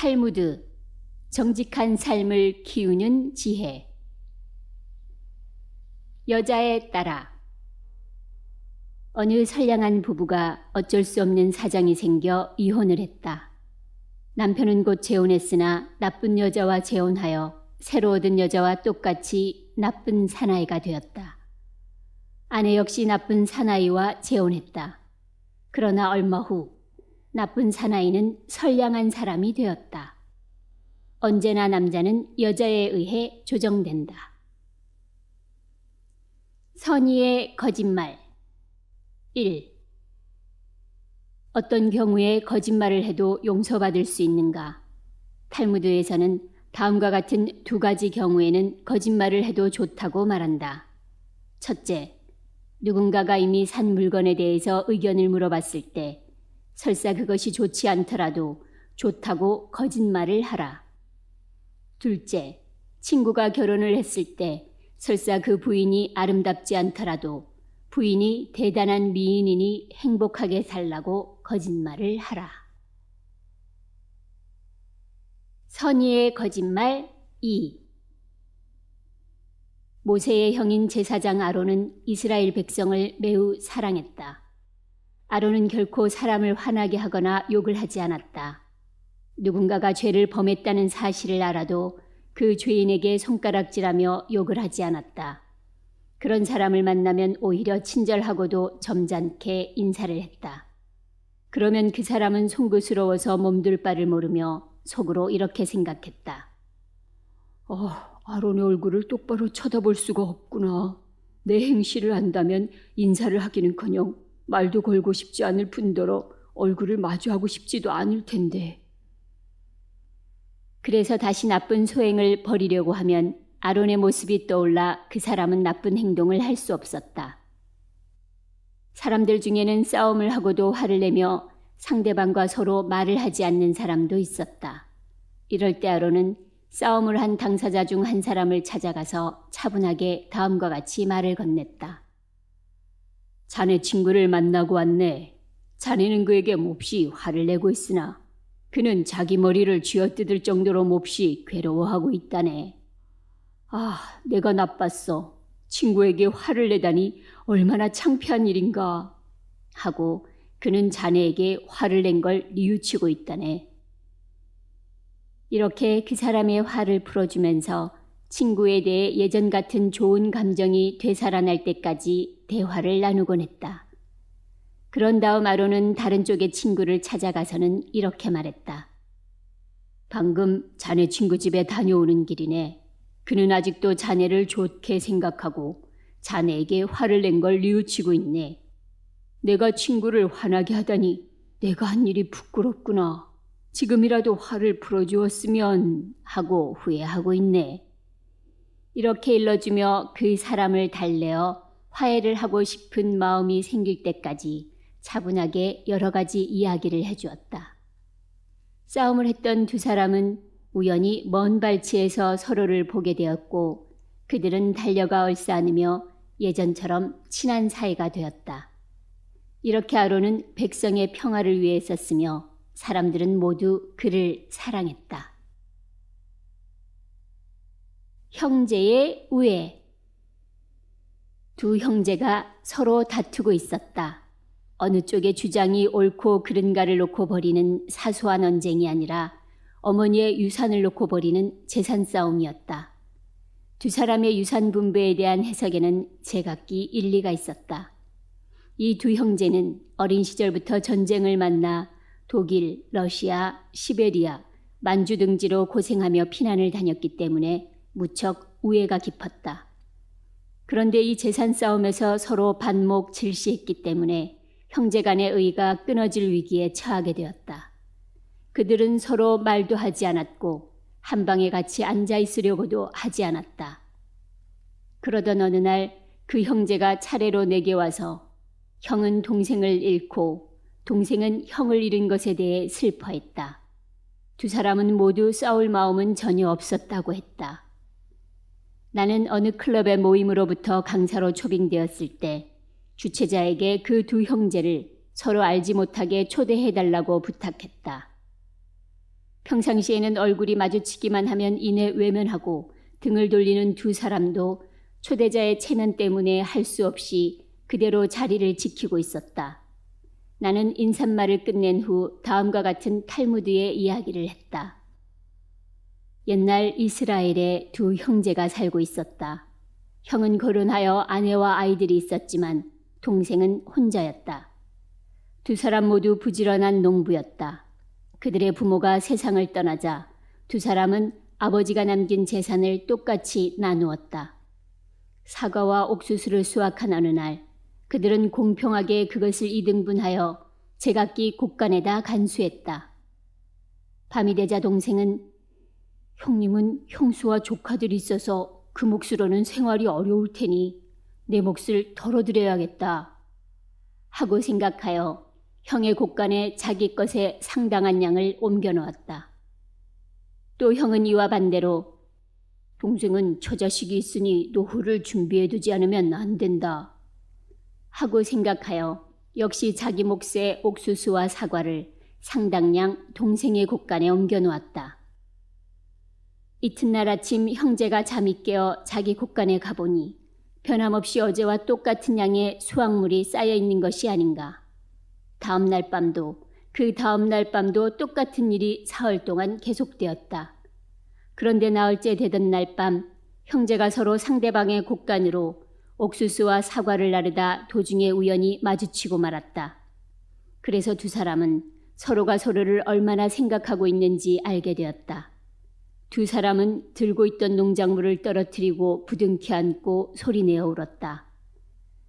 탈무드, 정직한 삶을 키우는 지혜. 여자에 따라. 어느 선량한 부부가 어쩔 수 없는 사정이 생겨 이혼을 했다. 남편은 곧 재혼했으나 나쁜 여자와 재혼하여 새로 얻은 여자와 똑같이 나쁜 사나이가 되었다. 아내 역시 나쁜 사나이와 재혼했다. 그러나 얼마 후 나쁜 사나이는 선량한 사람이 되었다. 언제나 남자는 여자에 의해 조정된다. 선의의 거짓말. 1. 어떤 경우에 거짓말을 해도 용서받을 수 있는가? 탈무드에서는 다음과 같은 두 가지 경우에는 거짓말을 해도 좋다고 말한다. 첫째, 누군가가 이미 산 물건에 대해서 의견을 물어봤을 때 설사 그것이 좋지 않더라도 좋다고 거짓말을 하라. 둘째, 친구가 결혼을 했을 때 설사 그 부인이 아름답지 않더라도 부인이 대단한 미인이니 행복하게 살라고 거짓말을 하라. 선의의 거짓말 2. 모세의 형인 제사장 아론은 이스라엘 백성을 매우 사랑했다. 아론은 결코 사람을 화나게 하거나 욕을 하지 않았다. 누군가가 죄를 범했다는 사실을 알아도 그 죄인에게 손가락질하며 욕을 하지 않았다. 그런 사람을 만나면 오히려 친절하고도 점잖게 인사를 했다. 그러면 그 사람은 송구스러워서 몸둘 바를 모르며 속으로 이렇게 생각했다. 아론의 얼굴을 똑바로 쳐다볼 수가 없구나. 내 행실을 안다면 인사를 하기는커녕 말도 걸고 싶지 않을 뿐더러 얼굴을 마주하고 싶지도 않을 텐데. 그래서 다시 나쁜 소행을 벌이려고 하면 아론의 모습이 떠올라 그 사람은 나쁜 행동을 할 수 없었다. 사람들 중에는 싸움을 하고도 화를 내며 상대방과 서로 말을 하지 않는 사람도 있었다. 이럴 때 아론은 싸움을 한 당사자 중 한 사람을 찾아가서 차분하게 다음과 같이 말을 건넸다. 자네 친구를 만나고 왔네. 자네는 그에게 몹시 화를 내고 있으나 그는 자기 머리를 쥐어뜯을 정도로 몹시 괴로워하고 있다네. 내가 나빴어. 친구에게 화를 내다니 얼마나 창피한 일인가. 하고 그는 자네에게 화를 낸 걸 뉘우치고 있다네. 이렇게 그 사람의 화를 풀어주면서 친구에 대해 예전 같은 좋은 감정이 되살아날 때까지 대화를 나누곤 했다. 그런 다음 아론은 다른 쪽의 친구를 찾아가서는 이렇게 말했다. 방금 자네 친구 집에 다녀오는 길이네. 그는 아직도 자네를 좋게 생각하고 자네에게 화를 낸 걸 뉘우치고 있네. 내가 친구를 화나게 하다니 내가 한 일이 부끄럽구나. 지금이라도 화를 풀어주었으면 하고 후회하고 있네. 이렇게 일러주며 그 사람을 달래어 화해를 하고 싶은 마음이 생길 때까지 차분하게 여러 가지 이야기를 해주었다. 싸움을 했던 두 사람은 우연히 먼 발치에서 서로를 보게 되었고 그들은 달려가 얼싸안으며 예전처럼 친한 사이가 되었다. 이렇게 아론은 백성의 평화를 위해 썼으며 사람들은 모두 그를 사랑했다. 형제의 우애. 두 형제가 서로 다투고 있었다. 어느 쪽의 주장이 옳고 그른가를 놓고 벌이는 사소한 언쟁이 아니라 어머니의 유산을 놓고 벌이는 재산 싸움이었다. 두 사람의 유산 분배에 대한 해석에는 제각기 일리가 있었다. 이 두 형제는 어린 시절부터 전쟁을 만나 독일, 러시아, 시베리아, 만주 등지로 고생하며 피난을 다녔기 때문에 무척 우애가 깊었다. 그런데 이 재산 싸움에서 서로 반목 질시했기 때문에 형제 간의 의가 끊어질 위기에 처하게 되었다. 그들은 서로 말도 하지 않았고 한 방에 같이 앉아 있으려고도 하지 않았다. 그러던 어느 날 그 형제가 차례로 내게 와서 형은 동생을 잃고 동생은 형을 잃은 것에 대해 슬퍼했다. 두 사람은 모두 싸울 마음은 전혀 없었다고 했다. 나는 어느 클럽의 모임으로부터 강사로 초빙되었을 때 주최자에게 그 두 형제를 서로 알지 못하게 초대해달라고 부탁했다. 평상시에는 얼굴이 마주치기만 하면 이내 외면하고 등을 돌리는 두 사람도 초대자의 체면 때문에 할 수 없이 그대로 자리를 지키고 있었다. 나는 인사말을 끝낸 후 다음과 같은 탈무드의 이야기를 했다. 옛날 이스라엘에 두 형제가 살고 있었다. 형은 결혼하여 아내와 아이들이 있었지만 동생은 혼자였다. 두 사람 모두 부지런한 농부였다. 그들의 부모가 세상을 떠나자 두 사람은 아버지가 남긴 재산을 똑같이 나누었다. 사과와 옥수수를 수확한 어느 날 그들은 공평하게 그것을 이등분하여 제각기 곳간에다 간수했다. 밤이 되자 동생은 형님은 형수와 조카들이 있어서 그 몫으로는 생활이 어려울 테니 내 몫을 덜어드려야겠다 하고 생각하여 형의 곳간에 자기 것의 상당한 양을 옮겨 놓았다. 또 형은 이와 반대로 동생은 처자식이 있으니 노후를 준비해두지 않으면 안 된다 하고 생각하여 역시 자기 몫의 옥수수와 사과를 상당량 동생의 곳간에 옮겨 놓았다. 이튿날 아침 형제가 잠이 깨어 자기 곳간에 가보니 변함없이 어제와 똑같은 양의 수확물이 쌓여 있는 것이 아닌가. 다음 날 밤도 그 다음 날 밤도 똑같은 일이 사흘 동안 계속되었다. 그런데 나흘째 되던 날 밤 형제가 서로 상대방의 곳간으로 옥수수와 사과를 나르다 도중에 우연히 마주치고 말았다. 그래서 두 사람은 서로가 서로를 얼마나 생각하고 있는지 알게 되었다. 두 사람은 들고 있던 농작물을 떨어뜨리고 부둥켜 안고 소리내어 울었다.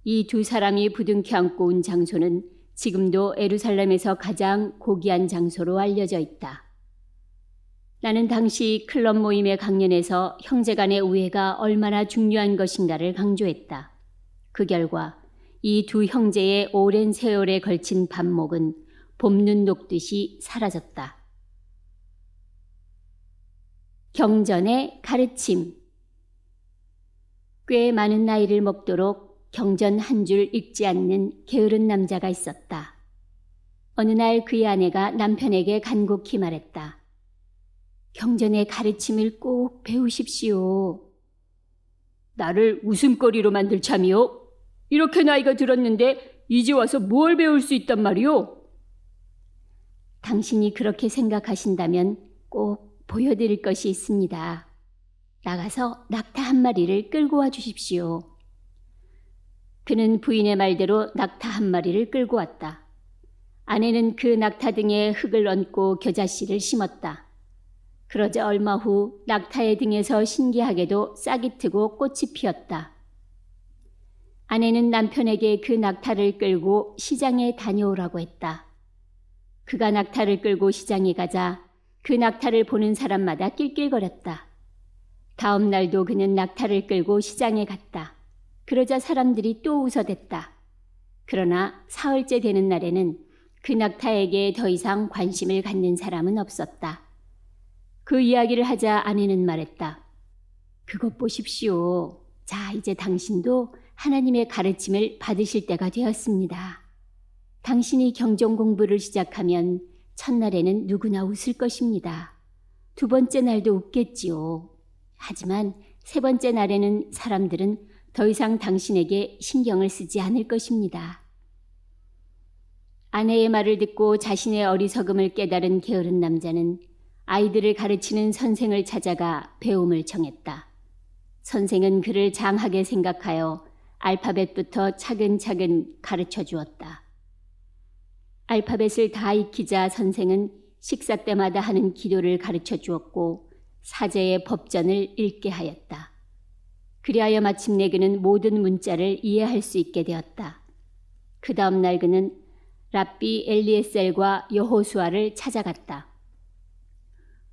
이 두 사람이 부둥켜 안고 온 장소는 지금도 예루살렘에서 가장 고귀한 장소로 알려져 있다. 나는 당시 클럽 모임의 강연에서 형제간의 우애가 얼마나 중요한 것인가를 강조했다. 그 결과 이 두 형제의 오랜 세월에 걸친 반목은 봄눈 녹듯이 사라졌다. 경전의 가르침. 꽤 많은 나이를 먹도록 경전 한 줄 읽지 않는 게으른 남자가 있었다. 어느 날 그의 아내가 남편에게 간곡히 말했다. 경전의 가르침을 꼭 배우십시오. 나를 웃음거리로 만들 참이요? 이렇게 나이가 들었는데 이제 와서 뭘 배울 수 있단 말이오? 당신이 그렇게 생각하신다면 꼭 보여드릴 것이 있습니다. 나가서 낙타 한 마리를 끌고 와 주십시오. 그는 부인의 말대로 낙타 한 마리를 끌고 왔다. 아내는 그 낙타 등에 흙을 얹고 겨자씨를 심었다. 그러자 얼마 후 낙타의 등에서 신기하게도 싹이 트고 꽃이 피었다. 아내는 남편에게 그 낙타를 끌고 시장에 다녀오라고 했다. 그가 낙타를 끌고 시장에 가자 그 낙타를 보는 사람마다 낄낄거렸다. 다음 날도 그는 낙타를 끌고 시장에 갔다. 그러자 사람들이 또 웃어댔다. 그러나 사흘째 되는 날에는 그 낙타에게 더 이상 관심을 갖는 사람은 없었다. 그 이야기를 하자 아내는 말했다. 그것 보십시오. 자, 이제 당신도 하나님의 가르침을 받으실 때가 되었습니다. 당신이 경전 공부를 시작하면 첫날에는 누구나 웃을 것입니다. 두 번째 날도 웃겠지요. 하지만 세 번째 날에는 사람들은 더 이상 당신에게 신경을 쓰지 않을 것입니다. 아내의 말을 듣고 자신의 어리석음을 깨달은 게으른 남자는 아이들을 가르치는 선생을 찾아가 배움을 청했다. 선생은 그를 장하게 생각하여 알파벳부터 차근차근 가르쳐 주었다. 알파벳을 다 익히자 선생은 식사 때마다 하는 기도를 가르쳐 주었고 사제의 법전을 읽게 하였다. 그리하여 마침내 그는 모든 문자를 이해할 수 있게 되었다. 그 다음 날 그는 랍비 엘리에셀과 여호수아를 찾아갔다.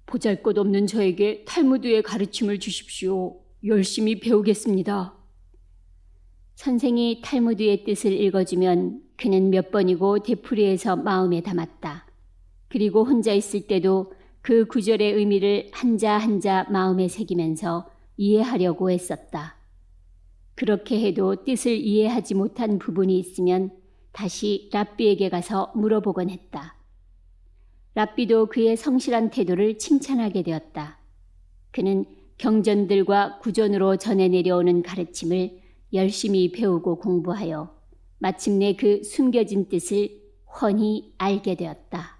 보잘것없는 저에게 탈무드의 가르침을 주십시오. 열심히 배우겠습니다. 선생이 탈무드의 뜻을 읽어주면 그는 몇 번이고 되풀이해서 마음에 담았다. 그리고 혼자 있을 때도 그 구절의 의미를 한자 한자 마음에 새기면서 이해하려고 했었다. 그렇게 해도 뜻을 이해하지 못한 부분이 있으면 다시 랍비에게 가서 물어보곤 했다. 랍비도 그의 성실한 태도를 칭찬하게 되었다. 그는 경전들과 구전으로 전해 내려오는 가르침을 열심히 배우고 공부하여 마침내 그 숨겨진 뜻을 훤히 알게 되었다.